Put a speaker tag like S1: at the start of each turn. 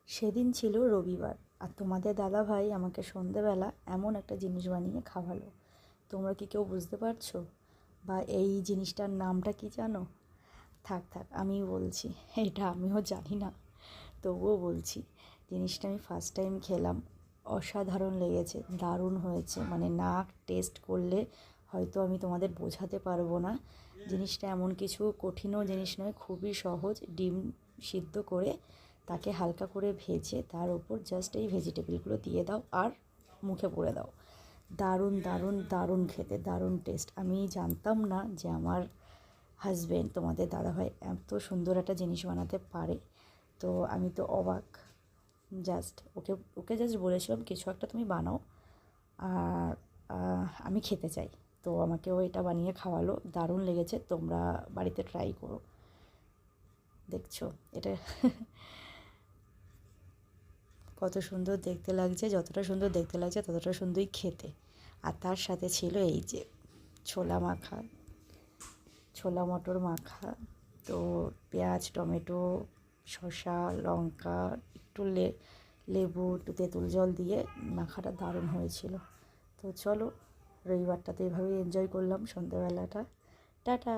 S1: সেদিন ছিল রবিবার, আর তোমাদের দাদাভাই আমাকে সন্ধেবেলা এমন একটা জিনিস বানিয়ে খাওয়ালো। তোমরা কি কেউ বুঝতে পারছো? বা এই জিনিসটার নামটা কি জানো? থাক থাক, আমিই বলছি। এটা আমিও জানি না, তবুও বলছি। জিনিসটা আমি ফার্স্ট টাইম খেলাম, অসাধারণ লেগেছে, দারুণ হয়েছে। মানে না টেস্ট করলে হয়তো আমি তোমাদের বোঝাতে পারবো না। জিনিসটা এমন কিছু কঠিনও জিনিস নয়, খুবই সহজ। ডিম সিদ্ধ করে তাকে হালকা করে ভেজে তার উপর জাস্ট এই ভেজিটেবলগুলো দিয়ে দাও আর মুখে পুরে দাও। দারুণ দারুণ দারুণ খেতে, দারুণ টেস্ট। আমি জানতাম না যে আমার হাজব্যান্ড, তোমাদের দাদাভাই, এত সুন্দর একটা জিনিস বানাতে পারে। তো আমি তো অবাক। জাস্ট ওকে ওকে জাস্ট বলেছিলাম কিছু একটা তুমি বানাও, আর আমি খেতে চাই। তো আমাকে ও এটা বানিয়ে খাওয়ালো, দারুণ লেগেছে। তোমরা বাড়িতে ট্রাই করো। দেখছো এটা কত সুন্দর দেখতে লাগছে? যতটা সুন্দর দেখতে লাগছে ততটা সুন্দরই খেতে। আর তার সাথে ছিল এই যে ছোলা মাখা, ছোলা মটর মাখা। তো পেঁয়াজ, টমেটো, শসা, লঙ্কা, একটু লেবু, একটু তেঁতুল জল দিয়ে মাখাটা দারুণ হয়েছিল। তো চলো, রবিবারটা তো এভাবেই এনজয় করলাম সন্ধ্যেবেলাটা। টাটা।